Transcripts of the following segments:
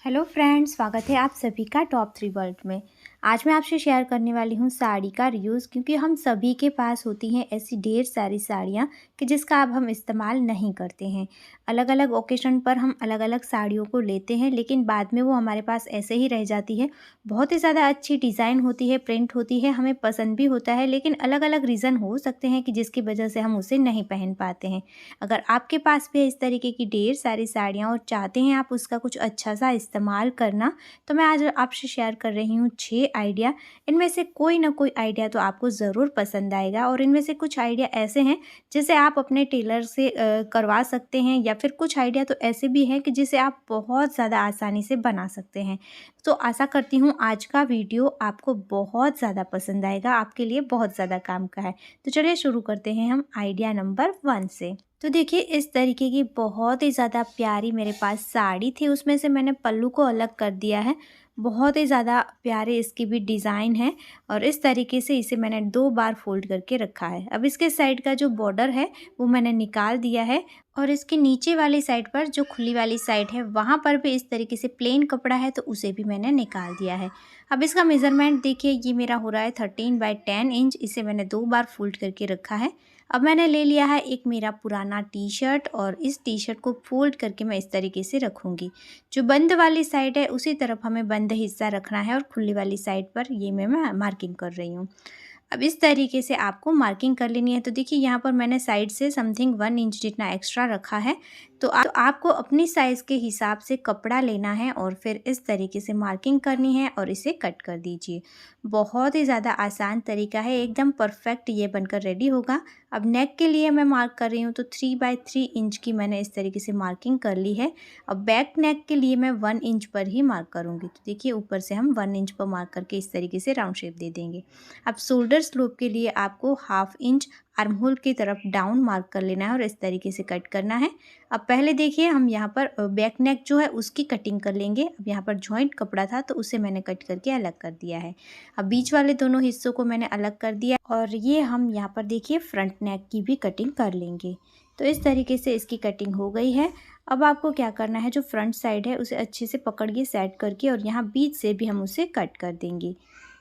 Hello friends, स्वागत है आप सभी का टॉप 3 वर्ल्ड में। आज मैं आपसे शेयर करने वाली हूँ साड़ी का रीयूज़, क्योंकि हम सभी के पास होती हैं ऐसी ढेर सारी साड़ियाँ कि जिसका अब हम इस्तेमाल नहीं करते हैं। अलग अलग ओकेशन पर हम अलग अलग साड़ियों को लेते हैं, लेकिन बाद में वो हमारे पास ऐसे ही रह जाती है। बहुत ही ज़्यादा अच्छी डिज़ाइन होती है, प्रिंट होती है, हमें पसंद भी होता है, लेकिन अलग अलग रीज़न हो सकते हैं कि जिसकी वजह से हम उसे नहीं पहन पाते हैं। अगर आपके पास भी इस तरीके की ढेर सारी साड़ियाँ और चाहते हैं आप उसका कुछ अच्छा सा इस्तेमाल करना, तो मैं आज आपसे शेयर कर रही हूँ 6 आइडिया। इनमें से कोई ना कोई आइडिया तो आपको ज़रूर पसंद आएगा, और इनमें से कुछ आइडिया ऐसे हैं जिसे आप अपने टेलर से करवा सकते हैं, या फिर कुछ आइडिया तो ऐसे भी हैं कि जिसे आप बहुत ज़्यादा आसानी से बना सकते हैं। तो आशा करती हूँ आज का वीडियो आपको बहुत ज़्यादा पसंद आएगा, आपके लिए बहुत ज़्यादा काम का है। तो चलिए शुरू करते हैं हम आइडिया नंबर 1 से। तो देखिए, इस तरीके की बहुत ही ज़्यादा प्यारी मेरे पास साड़ी थी, उसमें से मैंने पल्लू को अलग कर दिया है। बहुत ही ज़्यादा प्यारे इसकी भी डिज़ाइन है, और इस तरीके से इसे मैंने 2 बार फ़ोल्ड करके रखा है। अब इसके साइड का जो बॉर्डर है वो मैंने निकाल दिया है, और इसके नीचे वाली साइड पर जो खुली वाली साइड है वहाँ पर भी इस तरीके से प्लेन कपड़ा है, तो उसे भी मैंने निकाल दिया है। अब इसका मेज़रमेंट देखिए, ये मेरा हो रहा है 13 बाय 10 इंच। इसे मैंने 2 बार फ़ोल्ड करके रखा है। अब मैंने ले लिया है एक मेरा पुराना टी शर्ट, और इस टी शर्ट को फोल्ड करके मैं इस तरीके से रखूँगी। जो बंद वाली साइड है उसी तरफ हमें बंद हिस्सा रखना है, और खुली वाली साइड पर ये मैं मार्किंग कर रही हूँ। अब इस तरीके से आपको मार्किंग कर लेनी है। तो देखिए, यहाँ पर मैंने साइड से समथिंग 1 इंच जितना एक्स्ट्रा रखा है। तो आपको अपनी साइज़ के हिसाब से कपड़ा लेना है, और फिर इस तरीके से मार्किंग करनी है और इसे कट कर दीजिए। बहुत ही ज़्यादा आसान तरीका है, एकदम परफेक्ट ये बनकर रेडी होगा। अब नेक के लिए मैं मार्क कर रही हूँ, तो 3 बाय 3 इंच की मैंने इस तरीके से मार्किंग कर ली है। अब बैक नेक के लिए मैं 1 इंच पर ही मार्क करूँगी। तो देखिए, ऊपर से हम 1 इंच पर मार्क करके इस तरीके से राउंड शेप दे देंगे। अब शोल्डर स्लोप के लिए आपको 1/2 इंच आर्म होल की तरफ डाउन मार्क कर लेना है, और इस तरीके से कट करना है। अब पहले देखिए, हम यहाँ पर बैक नेक जो है उसकी कटिंग कर लेंगे। अब यहाँ पर जॉइंट कपड़ा था तो उसे मैंने कट करके अलग कर दिया है। अब बीच वाले दोनों हिस्सों को मैंने अलग कर दिया, और ये हम यहाँ पर देखिए फ्रंट नेक की भी कटिंग कर लेंगे। तो इस तरीके से इसकी कटिंग हो गई है। अब आपको क्या करना है, जो फ्रंट साइड है उसे अच्छे से पकड़िए सेट करके, और यहाँ बीच से भी हम उसे कट कर देंगे।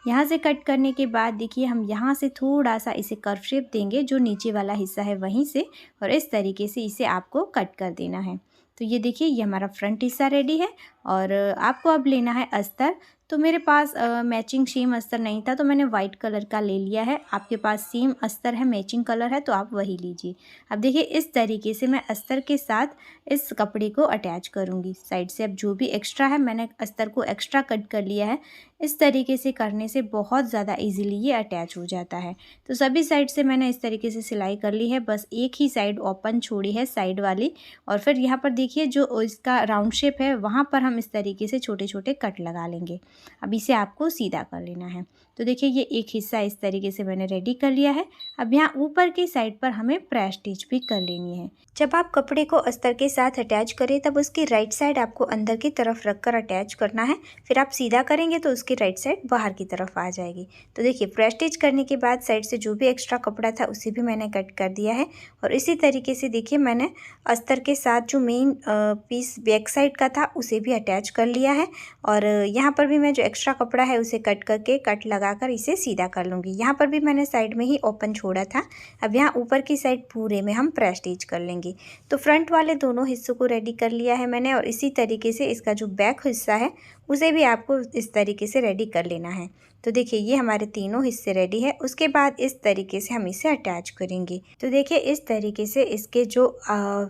यहाँ से कट करने के बाद देखिए, हम यहाँ से थोड़ा सा इसे कर्व शेप देंगे, जो नीचे वाला हिस्सा है वहीं से, और इस तरीके से इसे आपको कट कर देना है। तो ये देखिए, ये हमारा फ्रंट हिस्सा रेडी है। और आपको अब लेना है अस्तर। तो मेरे पास मैचिंग सेम अस्तर नहीं था, तो मैंने वाइट कलर का ले लिया है। आपके पास सेम अस्तर है, मैचिंग कलर है, तो आप वही लीजिए। अब देखिए, इस तरीके से मैं अस्तर के साथ इस कपड़े को अटैच करूँगी साइड से। अब जो भी एक्स्ट्रा है, मैंने अस्तर को एक्स्ट्रा कट कर लिया है। इस तरीके से करने से बहुत ज़्यादा इजीली ये अटैच हो जाता है। तो सभी साइड से मैंने इस तरीके से सिलाई कर ली है, बस एक ही साइड ओपन छोड़ी है, साइड वाली। और फिर यहाँ पर देखिए, जो इसका राउंड शेप है वहाँ पर हम इस तरीके से छोटे छोटे कट लगा लेंगे। अब इसे आपको सीधा कर लेना है। तो देखिए, ये एक हिस्सा इस तरीके से मैंने रेडी कर लिया है। अब यहाँ ऊपर की साइड पर हमें प्रेस स्टिच भी कर लेनी है। जब आप कपड़े को अस्तर के साथ अटैच करें, तब उसकी राइट साइड आपको अंदर की तरफ रखकर अटैच करना है। फिर आप सीधा करेंगे तो उसकी राइट साइड बाहर की तरफ आ जाएगी। तो देखिए, प्रेस स्टिच करने के बाद साइड से जो भी एक्स्ट्रा कपड़ा था उसे भी मैंने कट कर दिया है। और इसी तरीके से देखिए, मैंने अस्तर के साथ जो मेन पीस बैक साइड का था उसे भी अटैच कर लिया है। और यहाँ पर भी मैं जो एक्स्ट्रा कपड़ा है उसे कट करके कट लगाकर इसे सीधा कर लूँगी। यहाँ पर भी मैंने साइड में ही ओपन छोड़ा था। अब यहाँ ऊपर की साइड पूरे में हम प्रेस स्टिच कर लेंगे। तो फ्रंट वाले दोनों हिस्सों को रेडी कर लिया है मैंने, और इसी तरीके से इसका जो बैक हिस्सा है उसे भी आपको इस तरीके से रेडी कर लेना है। तो देखिए, ये हमारे तीनों हिस्से रेडी है। उसके बाद इस तरीके से हम इसे अटैच करेंगे। तो देखिए, इस तरीके से इसके जो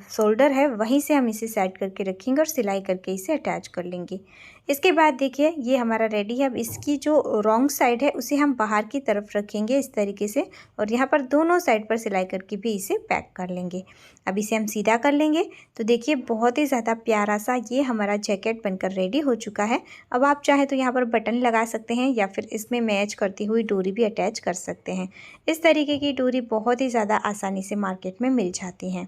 शोल्डर है वहीं से हम इसे सेट करके रखेंगे, और सिलाई करके इसे अटैच कर लेंगे। इसके बाद देखिए, ये हमारा रेडी है। अब इसकी जो रॉन्ग साइड है उसे हम बाहर की तरफ रखेंगे इस तरीके से, और यहाँ पर दोनों साइड पर सिलाई करके भी इसे पैक कर लेंगे। अब इसे हम सीधा कर लेंगे। तो देखिए, बहुत ही ज़्यादा प्यारा सा ये हमारा जैकेट बनकर रेडी हो चुका है। अब आप चाहे तो यहाँ पर बटन लगा सकते हैं, या फिर इसमें मैच करती हुई डोरी भी अटैच कर सकते हैं। इस तरीके की डोरी बहुत ही ज़्यादा आसानी से मार्केट में मिल जाती हैं।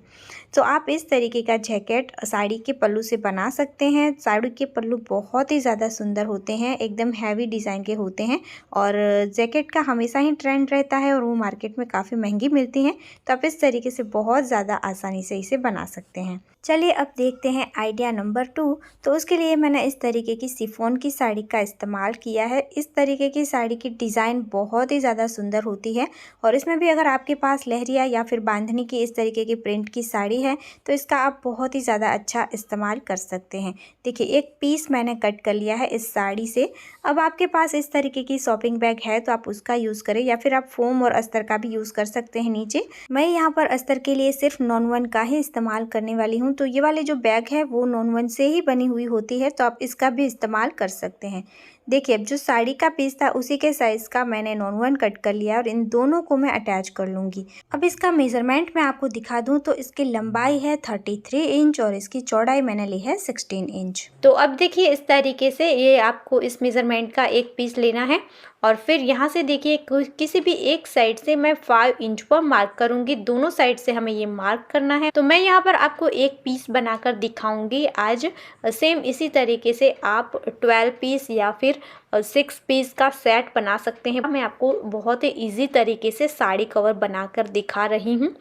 तो आप इस तरीके का जैकेट साड़ी के पल्लू से बना सकते हैं। साड़ी के पल्लू बहुत ही ज़्यादा सुंदर होते हैं, एकदम हैवी डिज़ाइन के होते हैं, और जैकेट का हमेशा ही ट्रेंड रहता है, और वो मार्केट में काफ़ी महंगी मिलती हैं। तो आप इस तरीके से बहुत ज़्यादा आसानी से इसे बना सकते हैं। चलिए अब देखते हैं आइडिया नंबर 2। तो उसके लिए मैंने इस तरीके की शिफॉन की साड़ी का इस्तेमाल किया है। इस तरीके की साड़ी की डिज़ाइन बहुत ही ज़्यादा सुंदर होती है और इसमें भी अगर आपके पास लहरिया या फिर बांधनी की इस तरीके की प्रिंट की साड़ी है तो इसका आप बहुत ही ज़्यादा अच्छा इस्तेमाल कर सकते हैं। देखिए एक पीस मैंने कट कर लिया है इस साड़ी से। अब आपके पास इस तरीके की शॉपिंग बैग है तो आप उसका यूज़ करें या फिर आप फोम और अस्तर का भी यूज़ कर सकते हैं नीचे। मैं यहाँ पर अस्तर के लिए सिर्फ नॉन-1 का ही इस्तेमाल करने वाली हूँ। तो ये वाले जो बैग है वो नॉन-1 से ही बनी हुई होती है, तो आप इसका भी इस्तेमाल कर सकते हैं। देखिए अब जो साड़ी का पीस था उसी के साइज़ का मैंने नॉन-1 कट कर लिया और इन दोनों को मैं अटैच कर लूँगी। अब इसका मेज़रमेंट मैं आपको दिखा दूँ तो इसकी लंबाई है 33 इंच और इसकी चौड़ाई मैंने ली है 16 इंच। तो अब देखिए इस तरीके से ये आपको इस मेज़रमेंट का एक पीस लेना है और फिर यहाँ से देखिए किसी भी एक साइड से मैं 5 इंच पर मार्क करूँगी। दोनों साइड से हमें ये मार्क करना है। तो मैं यहाँ पर आपको एक पीस बनाकर दिखाऊंगी आज। सेम इसी तरीके से आप 12 पीस या फिर 6 पीस का सेट बना सकते हैं। मैं आपको बहुत ही ईजी तरीके से साड़ी कवर बनाकर दिखा रही हूँ।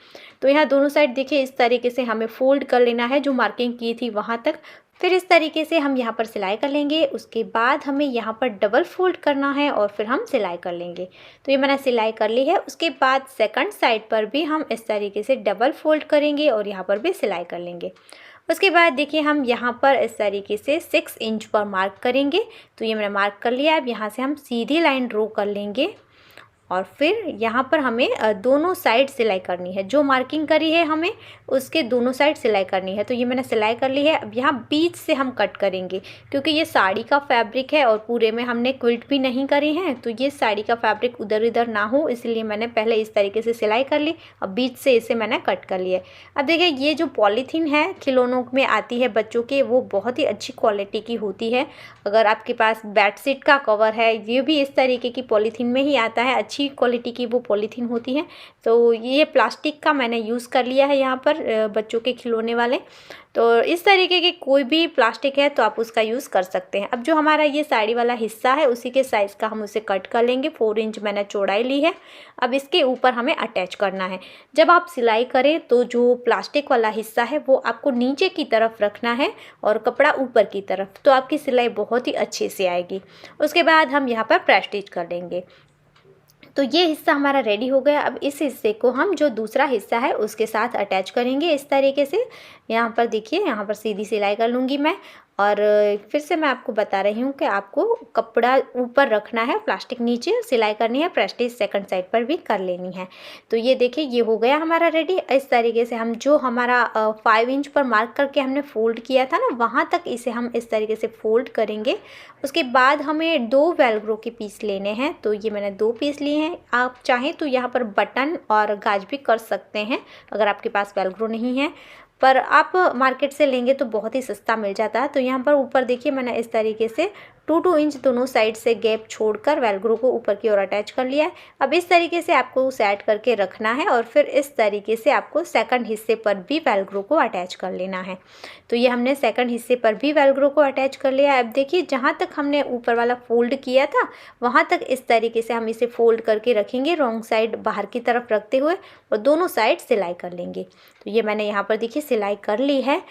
तो यहाँ दोनों साइड देखिए इस तरीके से हमें फोल्ड कर लेना है जो मार्किंग की थी वहाँ तक। फिर इस तरीके से हम यहाँ पर सिलाई कर लेंगे। उसके बाद हमें यहाँ पर डबल फोल्ड करना है और फिर हम सिलाई कर लेंगे। तो ये मैंने सिलाई कर ली है। उसके बाद सेकंड साइड पर भी हम इस तरीके से डबल फोल्ड करेंगे और यहाँ पर भी सिलाई कर लेंगे। उसके बाद देखिए हम यहाँ पर इस तरीके से 6 इंच पर मार्क करेंगे। तो ये मैंने मार्क कर लिया। अब यहाँ से हम सीधी लाइन ड्रॉ कर लेंगे और फिर यहाँ पर हमें दोनों साइड सिलाई करनी है। जो मार्किंग करी है हमें उसके दोनों साइड सिलाई करनी है। तो ये मैंने सिलाई कर ली है। अब यहाँ बीच से हम कट करेंगे क्योंकि ये साड़ी का फैब्रिक है और पूरे में हमने क्विल्ट भी नहीं करी है, तो ये साड़ी का फैब्रिक उधर इधर ना हो इसलिए मैंने पहले इस तरीके से सिलाई कर ली। अब बीच से इसे मैंने कट कर लिया। अब देखिए ये जो पॉलीथीन है खिलौनों में आती है बच्चों के, वो बहुत ही अच्छी क्वालिटी की होती है। अगर आपके पास बेडशीट का कवर है ये भी इस तरीके की पॉलीथीन में ही आता है, अच्छी क्वालिटी की वो पॉलीथीन होती है। तो ये प्लास्टिक का मैंने यूज़ कर लिया है यहाँ पर बच्चों के खिलौने वाले। तो इस तरीके की कोई भी प्लास्टिक है तो आप उसका यूज़ कर सकते हैं। अब जो हमारा ये साड़ी वाला हिस्सा है उसी के साइज़ का हम उसे कट कर लेंगे। 4 इंच मैंने चौड़ाई ली है। अब इसके ऊपर हमें अटैच करना है। जब आप सिलाई करें तो जो प्लास्टिक वाला हिस्सा है वो आपको नीचे की तरफ रखना है और कपड़ा ऊपर की तरफ, तो आपकी सिलाई बहुत ही अच्छे से आएगी। उसके बाद हम यहाँ पर प्रेस स्टिच कर लेंगे। तो ये हिस्सा हमारा रेडी हो गया। अब इस हिस्से को हम जो दूसरा हिस्सा है उसके साथ अटैच करेंगे इस तरीके से। यहाँ पर देखिए यहाँ पर सीधी सिलाई कर लूँगी मैं। और फिर से मैं आपको बता रही हूँ कि आपको कपड़ा ऊपर रखना है, प्लास्टिक नीचे, सिलाई करनी है, प्रेस स्टिच सेकंड साइड पर भी कर लेनी है। तो ये देखिए ये हो गया हमारा रेडी। इस तरीके से हम जो हमारा 5 इंच पर मार्क करके हमने फोल्ड किया था ना वहाँ तक इसे हम इस तरीके से फोल्ड करेंगे। उसके बाद हमें 2 वेलक्रो के पीस लेने हैं। तो ये मैंने 2 पीस लिए हैं। आप चाहें तो यहाँ पर बटन और गाज भी कर सकते हैं अगर आपके पास वेलक्रो नहीं है, पर आप मार्केट से लेंगे तो बहुत ही सस्ता मिल जाता है। तो यहाँ पर ऊपर देखिए मैंने इस तरीके से 2-2 इंच दोनों साइड से गैप छोड़कर वेलक्रो को ऊपर की ओर अटैच कर लिया है। अब इस तरीके से आपको सेट करके रखना है और फिर इस तरीके से आपको सेकंड हिस्से पर भी वेलक्रो को अटैच कर लेना है। तो ये हमने सेकंड हिस्से पर भी वेलक्रो को अटैच कर लिया है। अब देखिए जहाँ तक हमने ऊपर वाला फोल्ड किया था वहाँ तक इस तरीके से हम इसे फोल्ड करके रखेंगे, रॉन्ग साइड बाहर की तरफ रखते हुए, और दोनों साइड सिलाई कर लेंगे। तो ये मैंने यहाँ पर देखिए सिलाई कर ली है।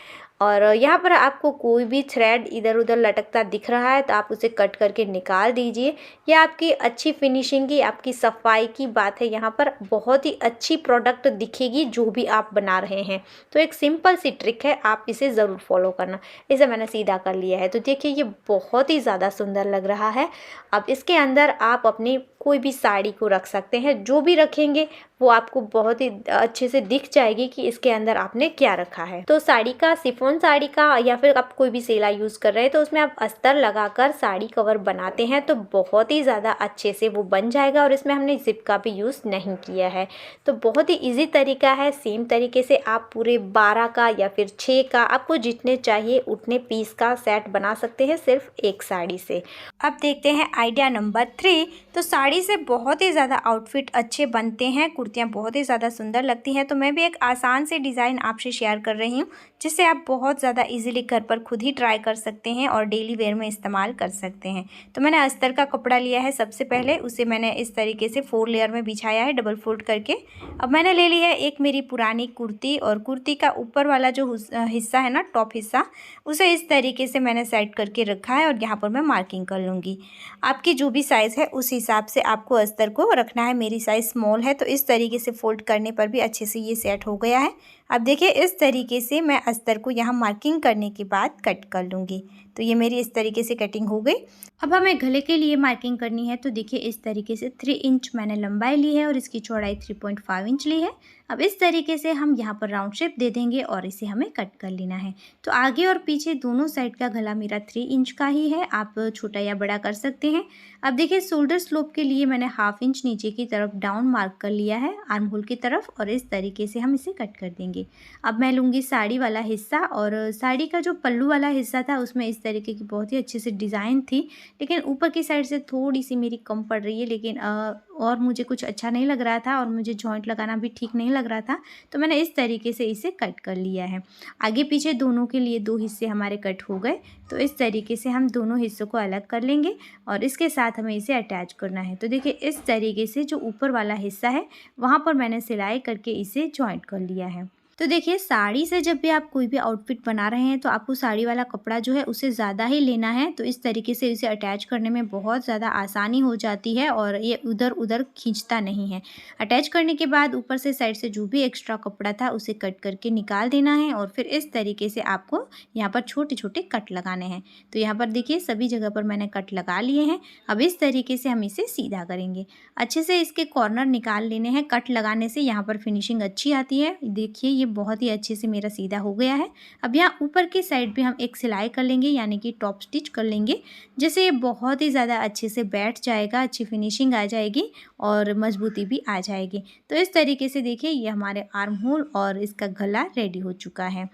और यहाँ पर आपको कोई भी थ्रेड इधर उधर लटकता दिख रहा है तो आप उसे कट करके निकाल दीजिए। यह आपकी अच्छी फिनिशिंग की, आपकी सफाई की बात है। यहाँ पर बहुत ही अच्छी प्रोडक्ट दिखेगी जो भी आप बना रहे हैं। तो एक सिंपल सी ट्रिक है, आप इसे ज़रूर फॉलो करना। इसे मैंने सीधा कर लिया है। तो देखिए ये बहुत ही ज़्यादा सुंदर लग रहा है। अब इसके अंदर आप अपनी कोई भी साड़ी को रख सकते हैं। जो भी रखेंगे वो आपको बहुत ही अच्छे से दिख जाएगी कि इसके अंदर आपने क्या रखा है। तो साड़ी का, शिफॉन साड़ी का, या फिर आप कोई भी सेला यूज़ कर रहे हैं तो उसमें आप अस्तर लगाकर साड़ी कवर बनाते हैं तो बहुत ही ज़्यादा अच्छे से वो बन जाएगा। और इसमें हमने जिप का भी यूज़ नहीं किया है। तो बहुत ही ईजी तरीका है। सेम तरीके से आप पूरे 12 का या फिर 6 का, आपको जितने चाहिए उतने पीस का सेट बना सकते हैं सिर्फ एक साड़ी से। अब देखते हैं आइडिया नंबर 3। तो साड़ी से बहुत ही ज़्यादा आउटफिट अच्छे बनते हैं। कुर्तियाँ बहुत ही ज़्यादा सुंदर लगती हैं। तो मैं भी एक आसान से डिज़ाइन आपसे शेयर कर रही हूँ, जिससे आप बहुत ज़्यादा इजीली घर पर खुद ही ट्राई कर सकते हैं और डेली वेयर में इस्तेमाल कर सकते हैं। तो मैंने अस्तर का कपड़ा लिया है, सबसे पहले उसे मैंने इस तरीके से 4 लेयर में बिछाया है डबल फोल्ड करके। अब मैंने ले लिया है एक मेरी पुरानी कुर्ती, और कुर्ती का ऊपर वाला जो हिस्सा है ना, टॉप हिस्सा, उसे इस तरीके से मैंने सेट करके रखा है और यहाँ पर मैं मार्किंग कर लूँगी। आपकी जो भी साइज़ है उस हिसाब से आपको अस्तर को रखना है। मेरी साइज़ स्मॉल है, तो इस तरीके से फोल्ड करने पर भी अच्छे से ये सेट हो गया है। अब देखिए इस तरीके से मैं अस्तर को यहाँ मार्किंग करने के बाद कट कर लूँगी। तो ये मेरी इस तरीके से कटिंग हो गई। अब हमें गले के लिए मार्किंग करनी है। तो देखिए इस तरीके से 3 इंच मैंने लंबाई ली है और इसकी चौड़ाई 3.5 इंच ली है। अब इस तरीके से हम यहाँ पर राउंड शेप दे देंगे और इसे हमें कट कर लेना है। तो आगे और पीछे दोनों साइड का गला मेरा 3 इंच का ही है, आप छोटा या बड़ा कर सकते हैं। अब देखिए शोल्डर स्लोप के लिए मैंने 1/2 इंच नीचे की तरफ डाउन मार्क कर लिया है आर्म होल की तरफ, और इस तरीके से हम इसे कट कर देंगे। अब मैं लूँगी साड़ी वाला हिस्सा, और साड़ी का जो पल्लू वाला हिस्सा था उसमें इस तरीके की बहुत ही अच्छी सी डिज़ाइन थी, लेकिन ऊपर की साइड से थोड़ी सी मेरी कम पड़ रही है, लेकिन और मुझे कुछ अच्छा नहीं लग रहा था और मुझे जॉइंट लगाना भी ठीक नहीं लग रहा था, तो मैंने इस तरीके से इसे कट कर लिया है। आगे पीछे दोनों के लिए 2 हिस्से हमारे कट हो गए। तो इस तरीके से हम दोनों हिस्सों को अलग कर लेंगे और इसके साथ हमें इसे अटैच करना है। तो देखिए इस तरीके से जो ऊपर वाला हिस्सा है वहाँ पर मैंने सिलाई करके इसे जॉइंट कर लिया है। तो देखिए साड़ी से जब भी आप कोई भी आउटफिट बना रहे हैं तो आपको साड़ी वाला कपड़ा जो है उसे ज़्यादा ही लेना है। तो इस तरीके से इसे अटैच करने में बहुत ज़्यादा आसानी हो जाती है और ये उधर उधर खींचता नहीं है। अटैच करने के बाद ऊपर से साइड से जो भी एक्स्ट्रा कपड़ा था उसे कट करके निकाल देना है, और फिर इस तरीके से आपको यहाँ पर छोटे छोटे कट लगाने हैं। तो यहाँ पर देखिए सभी जगह पर मैंने कट लगा लिए हैं। अब इस तरीके से हम इसे सीधा करेंगे। अच्छे से इसके कॉर्नर निकाल लेने हैं। कट लगाने से यहाँ पर फिनिशिंग अच्छी आती है। देखिए ये बहुत ही अच्छे से मेरा सीधा हो गया है। अब यहाँ ऊपर की साइड भी हम एक सिलाई कर लेंगे, यानी कि टॉप स्टिच कर लेंगे, जिससे ये बहुत ही ज़्यादा अच्छे से बैठ जाएगा, अच्छी फिनिशिंग आ जाएगी और मजबूती भी आ जाएगी। तो इस तरीके से देखिए ये हमारे आर्म होल और इसका गला रेडी हो चुका है।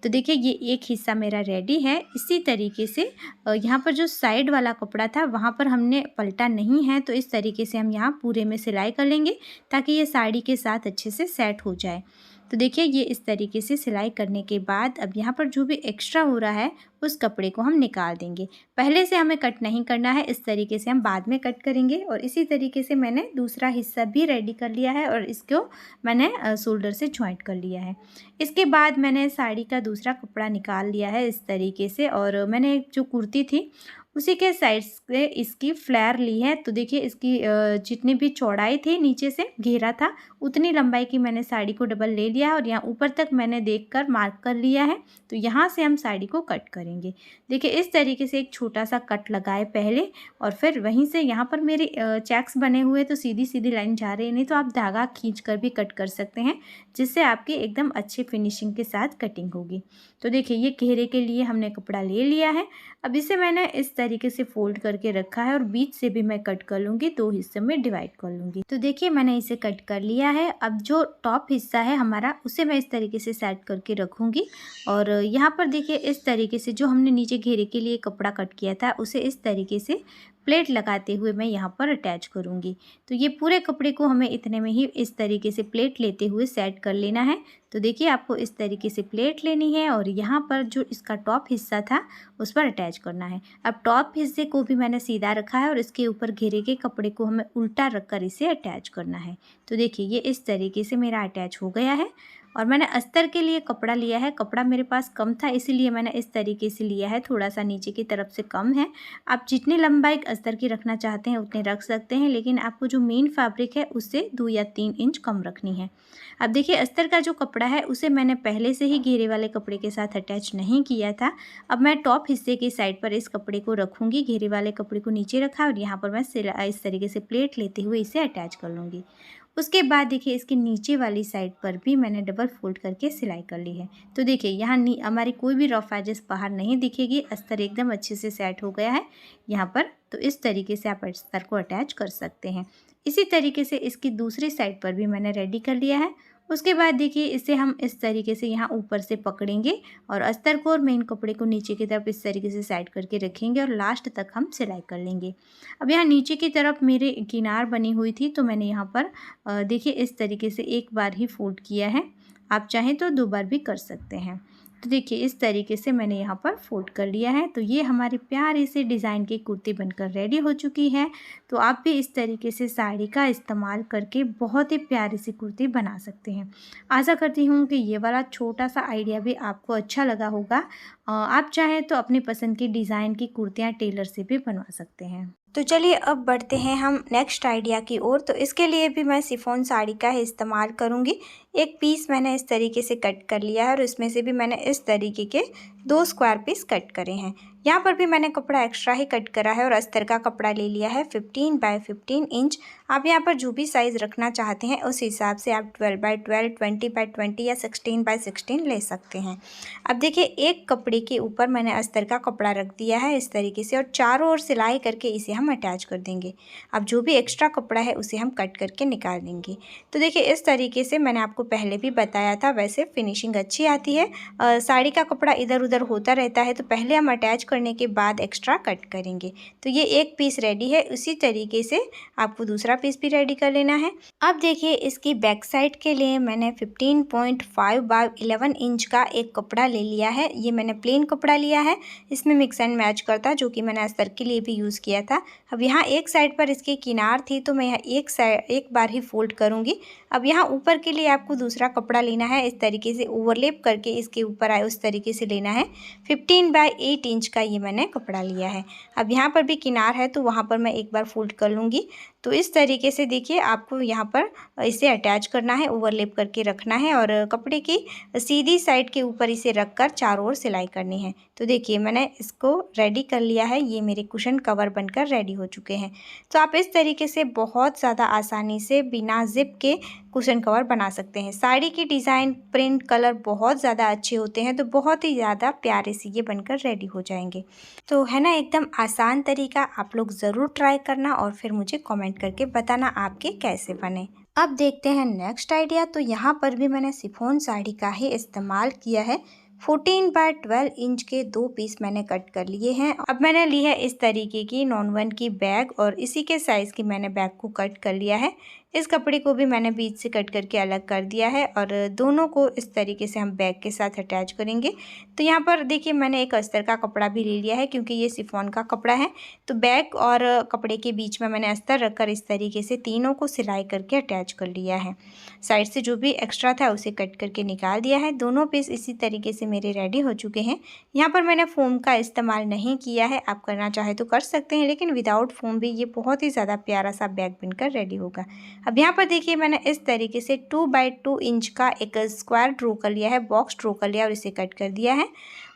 तो देखिए ये एक हिस्सा मेरा रेडी है। इसी तरीके से यहाँ पर जो साइड वाला कपड़ा था वहाँ पर हमने पलटा नहीं है, तो इस तरीके से हम यहाँ पूरे में सिलाई कर लेंगे ताकि ये साड़ी के साथ अच्छे से सेट हो जाए। तो देखिए ये इस तरीके से सिलाई करने के बाद अब यहाँ पर जो भी एक्स्ट्रा हो रहा है उस कपड़े को हम निकाल देंगे। पहले से हमें कट नहीं करना है, इस तरीके से हम बाद में कट करेंगे। और इसी तरीके से मैंने दूसरा हिस्सा भी रेडी कर लिया है और इसको मैंने शोल्डर से जॉइंट कर लिया है। इसके बाद मैंने साड़ी का दूसरा कपड़ा निकाल लिया है इस तरीके से, और मैंने एक जो कुर्ती थी उसी के साइड से इसकी फ्लेयर ली है। तो देखिए इसकी जितनी भी चौड़ाई थी नीचे से घेरा था उतनी लंबाई की मैंने साड़ी को डबल ले लिया है, और यहाँ ऊपर तक मैंने देखकर मार्क कर लिया है। तो यहाँ से हम साड़ी को कट करेंगे। देखिए इस तरीके से एक छोटा सा कट लगाए पहले, और फिर वहीं से यहाँ पर मेरे चेक्स बने हुए तो सीधी सीधी लाइन जा रही है, नहीं तो आप धागा खींच कर भी कट कर सकते हैं, जिससे आपकी एकदम अच्छी फिनिशिंग के साथ कटिंग होगी। तो देखिए ये घेरे के लिए हमने कपड़ा ले लिया है। अब इसे मैंने इस तरीके से फोल्ड करके रखा है और बीच से भी मैं कट कर लूँगी, 2 हिस्सों में डिवाइड कर लूँगी। तो देखिए मैंने इसे कट कर लिया है। अब जो टॉप हिस्सा है हमारा उसे मैं इस तरीके से सेट करके रखूँगी, और यहाँ पर देखिए इस तरीके से जो हमने नीचे घेरे के लिए कपड़ा कट किया था उसे इस तरीके से प्लेट लगाते हुए मैं यहाँ पर अटैच करूँगी। तो ये पूरे कपड़े को हमें इतने में ही इस तरीके से प्लेट लेते हुए सेट कर लेना है। तो देखिए आपको इस तरीके से प्लेट लेनी है और यहाँ पर जो इसका टॉप हिस्सा था उस पर अटैच करना है। अब टॉप हिस्से को भी मैंने सीधा रखा है और इसके ऊपर घेरे के कपड़े को हमें उल्टा रखकर इसे अटैच करना है। तो देखिए ये इस तरीके से मेरा अटैच हो गया है। और मैंने अस्तर के लिए कपड़ा लिया है। कपड़ा मेरे पास कम था इसीलिए मैंने इस तरीके से लिया है, थोड़ा सा नीचे की तरफ से कम है। आप जितनी लंबाई अस्तर की रखना चाहते हैं उतने रख सकते हैं, लेकिन आपको जो मेन फैब्रिक है उससे 2 या 3 इंच कम रखनी है। अब देखिए अस्तर का जो कपड़ा है उसे मैंने पहले से ही घेरे वाले कपड़े के साथ अटैच नहीं किया था। अब मैं टॉप हिस्से की साइड पर इस कपड़े को रखूँगी, घेरे वाले कपड़े को नीचे रखा और यहाँ पर मैं इस तरीके से प्लेट लेते हुए इसे अटैच कर लूँगी। उसके बाद देखिए इसके नीचे वाली साइड पर भी मैंने डबल फोल्ड करके सिलाई कर ली है। तो देखिए यहाँ हमारी कोई भी रफ एजेस बाहर नहीं दिखेगी, अस्तर एकदम अच्छे से सेट हो गया है यहाँ पर। तो इस तरीके से आप अस्तर को अटैच कर सकते हैं। इसी तरीके से इसकी दूसरी साइड पर भी मैंने रेडी कर लिया है। उसके बाद देखिए इसे हम इस तरीके से यहाँ ऊपर से पकड़ेंगे और अस्तर को और मेन कपड़े को नीचे की तरफ इस तरीके से साइड करके रखेंगे और लास्ट तक हम सिलाई कर लेंगे। अब यहाँ नीचे की तरफ मेरे किनार बनी हुई थी तो मैंने यहाँ पर देखिए इस तरीके से एक बार ही फोल्ड किया है। आप चाहें तो 2 बार भी कर सकते हैं। तो देखिए इस तरीके से मैंने यहाँ पर फोल्ड कर लिया है। तो ये हमारी प्यारी से डिज़ाइन की कुर्ती बनकर रेडी हो चुकी है। तो आप भी इस तरीके से साड़ी का इस्तेमाल करके बहुत ही प्यारी सी कुर्ती बना सकते हैं। आशा करती हूँ कि ये वाला छोटा सा आइडिया भी आपको अच्छा लगा होगा। आप चाहें तो अपनी पसंद की डिज़ाइन की कुर्तियाँ टेलर से भी बनवा सकते हैं। तो चलिए अब बढ़ते हैं हम नेक्स्ट आइडिया की ओर। तो इसके लिए भी मैं शिफॉन साड़ी का ही इस्तेमाल करूँगी। एक पीस मैंने इस तरीके से कट कर लिया है और इसमें से भी मैंने इस तरीके के 2 स्क्वायर पीस कट करे हैं। यहाँ पर भी मैंने कपड़ा एक्स्ट्रा ही कट करा है और अस्तर का कपड़ा ले लिया है 15 बाय 15 इंच। आप यहाँ पर जो भी साइज़ रखना चाहते हैं उस हिसाब से आप 12 बाय 12, 20 बाय 20 या 16 बाय 16 ले सकते हैं। अब देखिए एक कपड़े के ऊपर मैंने अस्तर का कपड़ा रख दिया है इस तरीके से और चारों ओर सिलाई करके इसे हम अटैच कर देंगे। अब जो भी एक्स्ट्रा कपड़ा है उसे हम कट करके निकाल देंगे। तो देखिए इस तरीके से मैंने आपको पहले भी बताया था, वैसे फिनिशिंग अच्छी आती है। साड़ी का कपड़ा इधर उधर होता रहता है तो पहले हम अटैच करने के बाद एक्स्ट्रा कट करेंगे। तो ये एक पीस रेडी है। उसी तरीके से आपको दूसरा पीस भी रेडी कर लेना है। अब देखिए इसकी बैक साइड के लिए मैंने 15.5 बाय 11 इंच का एक कपड़ा ले लिया है। ये मैंने प्लेन कपड़ा लिया है, इसमें मिक्स एंड मैच करता जो कि मैंने अस्तर के लिए भी यूज़ किया था। अब यहाँ एक साइड पर इसकी किनार थी तो मैं यहाँ एक बार ही फोल्ड करूँगी। अब यहाँ ऊपर के लिए आपको दूसरा कपड़ा लेना है, इस तरीके से ओवरलेप करके इसके ऊपर आए उस तरीके से लेना है। 15 बाय 8 इंच का ये मैंने कपड़ा लिया है। अब यहाँ पर भी किनार है तो वहाँ पर मैं एक बार फोल्ड कर लूँगी। तो इस तरीके से देखिए आपको यहाँ पर इसे अटैच करना है, ओवरलेप करके रखना है और कपड़े की सीधी साइड के ऊपर इसे रखकर चारों ओर सिलाई करनी है। तो देखिए मैंने इसको रेडी कर लिया है। ये मेरे कुशन कवर बनकर रेडी हो चुके हैं। तो आप इस तरीके से बहुत ज़्यादा आसानी से बिना जिप के कुशन कवर बना सकते हैं। साड़ी की डिज़ाइन, प्रिंट, कलर बहुत ज़्यादा अच्छे होते हैं तो बहुत ही ज़्यादा प्यारे से ये बनकर रेडी हो जाएंगे। तो है ना एकदम आसान तरीका, आप लोग ज़रूर ट्राई करना और फिर मुझे कमेंट करके बताना आपके कैसे बने। अब देखते हैं नेक्स्ट आइडिया। तो यहाँ पर भी मैंने शिफॉन साड़ी का ही इस्तेमाल किया है। 14 बाय 12 इंच के 2 पीस मैंने कट कर लिए हैं। अब मैंने ली है इस तरीके की नॉन वन की बैग और इसी के साइज़ की मैंने बैग को कट कर लिया है। इस कपड़े को भी मैंने बीच से कट करके अलग कर दिया है और दोनों को इस तरीके से हम बैग के साथ अटैच करेंगे। तो यहाँ पर देखिए मैंने एक अस्तर का कपड़ा भी ले लिया है क्योंकि ये शिफॉन का कपड़ा है। तो बैग और कपड़े के बीच में मैंने अस्तर रखकर इस तरीके से तीनों को सिलाई करके अटैच कर लिया है। साइड से जो भी एक्स्ट्रा था उसे कट करके निकाल दिया है। दोनों पीस इसी तरीके से मेरे रेडी हो चुके हैं। यहाँ पर मैंने फोम का इस्तेमाल नहीं किया है, आप करना चाहे तो कर सकते हैं, लेकिन विदाउट फोम भी ये बहुत ही ज़्यादा प्यारा सा बैग बनकर रेडी होगा। अब यहाँ पर देखिए मैंने इस तरीके से 2 बाय 2 इंच का एक स्क्वायर ड्रॉ कर लिया है, बॉक्स ड्रॉ कर लिया और इसे कट कर दिया है।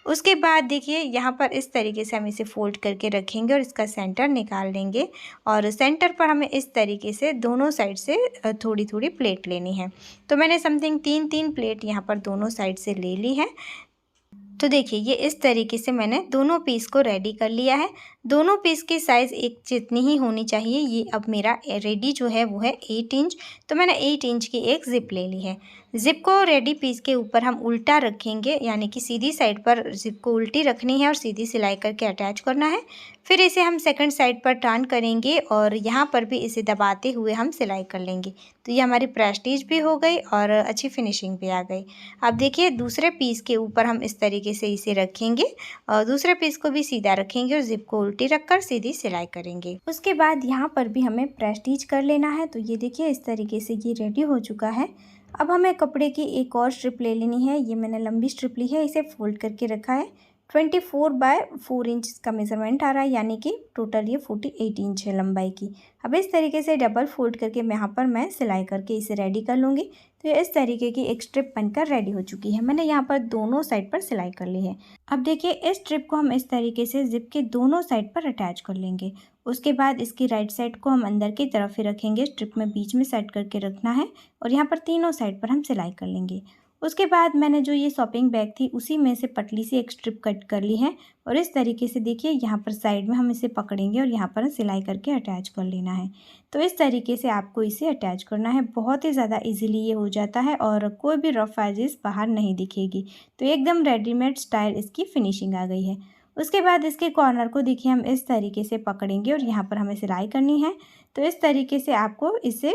उसके बाद देखिए यहाँ पर इस तरीके से हम इसे फोल्ड करके रखेंगे और इसका सेंटर निकाल लेंगे और सेंटर पर हमें इस तरीके से दोनों साइड से थोड़ी थोड़ी प्लेट लेनी है। तो मैंने समथिंग 3-3 प्लेट यहाँ पर दोनों साइड से ले ली है। तो देखिए ये इस तरीके से मैंने दोनों पीस को रेडी कर लिया है। दोनों पीस की साइज़ एक जितनी ही होनी चाहिए। ये अब मेरा रेडी जो है वो है 8 इंच। तो मैंने 8 इंच की एक ज़िप ले ली है। ज़िप को रेडी पीस के ऊपर हम उल्टा रखेंगे, यानी कि सीधी साइड पर ज़िप को उल्टी रखनी है और सीधी सिलाई करके अटैच करना है। फिर इसे हम सेकंड साइड पर टर्न करेंगे और यहाँ पर भी इसे दबाते हुए हम सिलाई कर लेंगे। तो ये हमारी प्रेस्टीज भी हो गई और अच्छी फिनिशिंग भी आ गई। अब देखिए दूसरे पीस के ऊपर हम इस तरीके से इसे रखेंगे और दूसरे पीस को भी सीधा रखेंगे और ज़िप को उल्टी रखकर सीधी सिलाई करेंगे। उसके बाद यहाँ पर भी हमें प्रेस्टीज कर लेना है। तो ये देखिए इस तरीके से ये रेडी हो चुका है। अब हमें कपड़े की एक और स्ट्रिप ले लेनी है। ये मैंने लंबी स्ट्रिप ली है, इसे फोल्ड करके रखा है। 24 बाय 4 इंच का मेज़रमेंट आ रहा है, यानी कि टोटल ये 48 इंच है लंबाई की। अब इस तरीके से डबल फोल्ड करके यहाँ पर मैं सिलाई करके इसे रेडी कर लूँगी। तो ये इस तरीके की एक स्ट्रिप बनकर रेडी हो चुकी है। मैंने यहाँ पर दोनों साइड पर सिलाई कर ली है। अब देखिए इस स्ट्रिप को हम इस तरीके से ज़िप के दोनों साइड पर अटैच कर लेंगे। उसके बाद इसकी राइट साइड को हम अंदर की तरफ ही रखेंगे, स्ट्रिप में बीच में सेट करके रखना है और यहाँ पर तीनों साइड पर हम सिलाई कर लेंगे। उसके बाद मैंने जो ये शॉपिंग बैग थी उसी में से पतली सी एक स्ट्रिप कट कर ली है और इस तरीके से देखिए यहाँ पर साइड में हम इसे पकड़ेंगे और यहाँ पर सिलाई करके अटैच कर लेना है। तो इस तरीके से आपको इसे अटैच करना है। बहुत ही ज़्यादा इजीली ये हो जाता है और कोई भी रफ एजेस बाहर नहीं दिखेगी। तो एकदम रेडीमेड स्टाइल इसकी फिनिशिंग आ गई है। उसके बाद इसके कॉर्नर को देखिए हम इस तरीके से पकड़ेंगे और यहाँ पर हमें सिलाई करनी है। तो इस तरीके से आपको इसे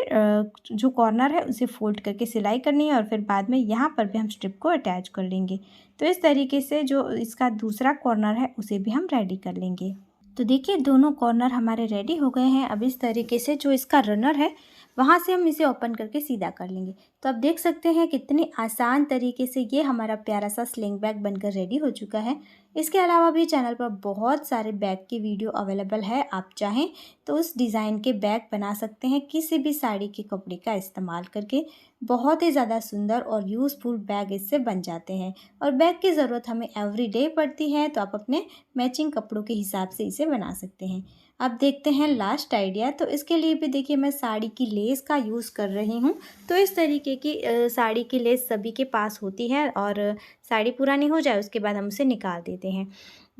जो कॉर्नर है उसे फोल्ड करके सिलाई करनी है और फिर बाद में यहाँ पर भी हम स्ट्रिप को अटैच कर लेंगे। तो इस तरीके से जो इसका दूसरा कॉर्नर है उसे भी हम रेडी कर लेंगे। तो देखिए दोनों कॉर्नर हमारे रेडी हो गए हैं। अब इस तरीके से जो इसका रनर है वहाँ से हम इसे ओपन करके सीधा कर लेंगे। तो आप देख सकते हैं कितनी आसान तरीके से ये हमारा प्यारा सा स्लिंग बैग बनकर रेडी हो चुका है। इसके अलावा भी चैनल पर बहुत सारे बैग की वीडियो अवेलेबल है। आप चाहें तो उस डिज़ाइन के बैग बना सकते हैं किसी भी साड़ी के कपड़े का इस्तेमाल करके। बहुत ही ज़्यादा सुंदर और यूज़फुल बैग इससे बन जाते हैं और बैग की ज़रूरत हमें एवरीडे पड़ती है, तो आप अपने मैचिंग कपड़ों के हिसाब से इसे बना सकते हैं। अब देखते हैं लास्ट आइडिया। तो इसके लिए भी देखिए मैं साड़ी की लेस का यूज़ कर रही हूँ। तो इस तरीके की साड़ी की लेस सभी के पास होती है और साड़ी पुरानी हो जाए उसके बाद हम उसे निकाल देते हैं।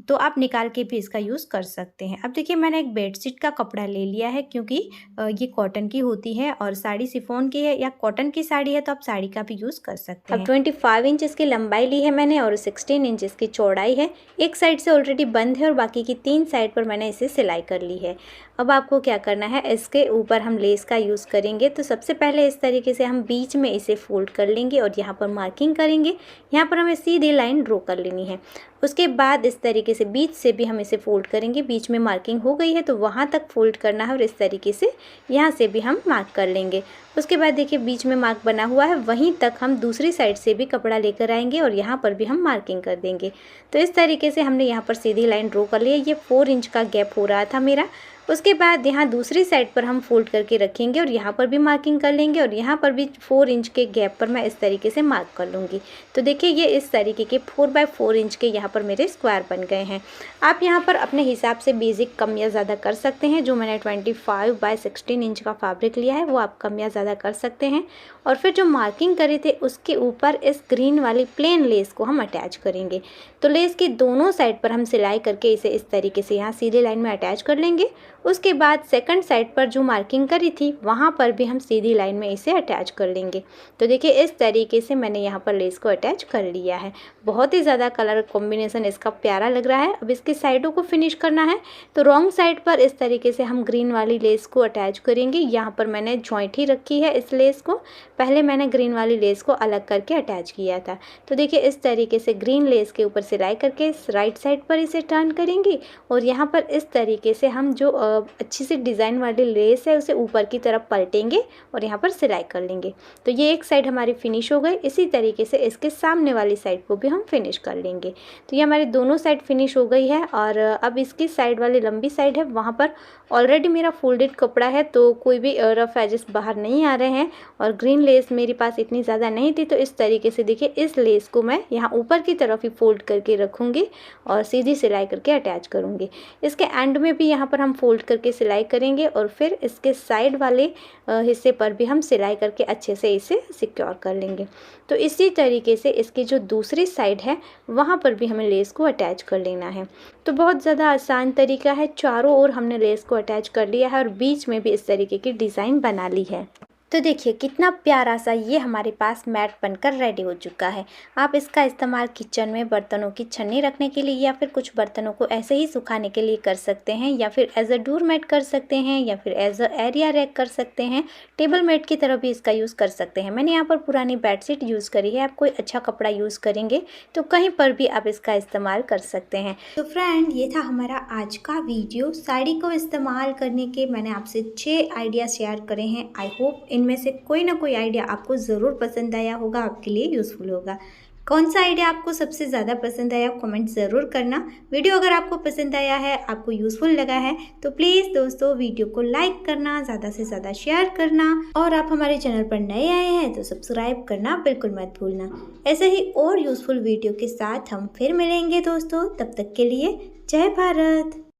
तो आप निकाल के भी इसका यूज़ कर सकते हैं। अब देखिए मैंने एक बेडशीट का कपड़ा ले लिया है क्योंकि ये कॉटन की होती है और साड़ी शिफॉन की है या कॉटन की साड़ी है तो आप साड़ी का भी यूज़ कर सकते हैं। अब 25 इंच इसकी लंबाई ली है मैंने और 16 इंच इसकी चौड़ाई है। एक साइड से ऑलरेडी बंद है और बाकी की 3 साइड पर मैंने इसे सिलाई कर ली है। अब आपको क्या करना है, इसके ऊपर हम लेस का यूज़ करेंगे। तो सबसे पहले इस तरीके से हम बीच में इसे फोल्ड कर लेंगे और यहाँ पर मार्किंग करेंगे। यहाँ पर हमें सीधी लाइन ड्रॉ कर लेनी है। उसके बाद इस तरीके से बीच से भी हम इसे फोल्ड करेंगे। बीच में मार्किंग हो गई है तो वहाँ तक फोल्ड करना है और इस तरीके से यहाँ से भी हम मार्क कर लेंगे। उसके बाद देखिए बीच में मार्क बना हुआ है, वहीं तक हम दूसरी साइड से भी कपड़ा लेकर आएंगे और यहाँ पर भी हम मार्किंग कर देंगे। तो इस तरीके से हमने यहाँ पर सीधी लाइन ड्रॉ कर ली है। ये 4 इंच का गैप हो रहा था मेरा। उसके बाद यहाँ दूसरी साइड पर हम फोल्ड करके रखेंगे और यहाँ पर भी मार्किंग कर लेंगे और यहाँ पर भी 4 इंच के गैप पर मैं इस तरीके से मार्क कर लूँगी। तो देखिए ये इस तरीके के 4x4 इंच के यहाँ पर मेरे स्क्वायर बन गए हैं। आप यहाँ पर अपने हिसाब से बेसिक कम या ज़्यादा कर सकते हैं। जो मैंने 25x16 इंच का फैब्रिक लिया है वो आप कम या ज़्यादा कर सकते हैं। और फिर जो मार्किंग करे थे उसके ऊपर इस ग्रीन वाली प्लेन लेस को हम अटैच करेंगे। तो लेस की दोनों साइड पर हम सिलाई करके इसे इस तरीके से यहाँ सीधी लाइन में अटैच कर लेंगे। उसके बाद सेकंड साइड पर जो मार्किंग करी थी वहाँ पर भी हम सीधी लाइन में इसे अटैच कर लेंगे। तो देखिए इस तरीके से मैंने यहाँ पर लेस को अटैच कर लिया है। बहुत ही ज़्यादा कलर कॉम्बिनेशन इसका प्यारा लग रहा है। अब इसकी साइडों को फिनिश करना है तो रॉन्ग साइड पर इस तरीके से हम ग्रीन वाली लेस को अटैच करेंगे। यहाँ पर मैंने जॉइंट ही रखी है इस लेस को, पहले मैंने ग्रीन वाली लेस को अलग करके अटैच किया था। तो देखिए इस तरीके से ग्रीन लेस के ऊपर सिलाई करके राइट साइड पर इसे टर्न करेंगे और यहाँ पर इस तरीके से हम जो अच्छी सी डिज़ाइन वाली लेस है उसे ऊपर की तरफ पलटेंगे और यहाँ पर सिलाई कर लेंगे। तो ये एक साइड हमारी फिनिश हो गई। इसी तरीके से इसके सामने वाली साइड को भी हम फिनिश कर लेंगे। तो ये हमारी दोनों साइड फिनिश हो गई है और अब इसकी साइड वाली लंबी साइड है वहाँ पर ऑलरेडी मेरा फोल्डेड कपड़ा है तो कोई भी रफ एजेस बाहर नहीं आ रहे हैं और ग्रीन लेस मेरे पास इतनी ज़्यादा नहीं थी। तो इस तरीके से देखिए इस लेस को मैं यहाँ ऊपर की तरफ ही फोल्ड करके रखूँगी और सीधी सिलाई करके अटैच करूँगी। इसके एंड में भी यहाँ पर हम फोल्ड करके सिलाई करेंगे और फिर इसके साइड वाले हिस्से पर भी हम सिलाई करके अच्छे से इसे सिक्योर कर लेंगे। तो इसी तरीके से इसकी जो दूसरी साइड है वहाँ पर भी हमें लेस को अटैच कर लेना है। तो बहुत ज़्यादा आसान तरीका है। चारों ओर हमने लेस को अटैच कर लिया है और बीच में भी इस तरीके की डिज़ाइन बना ली है। तो देखिए कितना प्यारा सा ये हमारे पास मैट बनकर रेडी हो चुका है। आप इसका इस्तेमाल किचन में बर्तनों की छन्नी रखने के लिए या फिर कुछ बर्तनों को ऐसे ही सुखाने के लिए कर सकते हैं या फिर एज अ डोर मैट कर सकते हैं या फिर एज अ एरिया रैक कर सकते हैं। टेबल मैट की तरह भी इसका यूज़ कर सकते हैं। मैंने यहाँ पर पुरानी बेडशीट यूज़ करी है। आप कोई अच्छा कपड़ा यूज़ करेंगे तो कहीं पर भी आप इसका इस्तेमाल कर सकते हैं। तो फ्रेंड ये था हमारा आज का वीडियो। साड़ी को इस्तेमाल करने के मैंने आपसे 6 आइडिया शेयर करे हैं। आई होप इनमें से कोई ना कोई आइडिया आपको ज़रूर पसंद आया होगा, आपके लिए यूज़फुल होगा। कौन सा आइडिया आपको सबसे ज़्यादा पसंद आया कमेंट ज़रूर करना। वीडियो अगर आपको पसंद आया है, आपको यूज़फुल लगा है तो प्लीज़ दोस्तों वीडियो को लाइक करना, ज़्यादा से ज़्यादा शेयर करना और आप हमारे चैनल पर नए आए हैं तो सब्सक्राइब करना बिल्कुल मत भूलना। ऐसे ही और यूज़फुल वीडियो के साथ हम फिर मिलेंगे दोस्तों। तब तक के लिए जय भारत।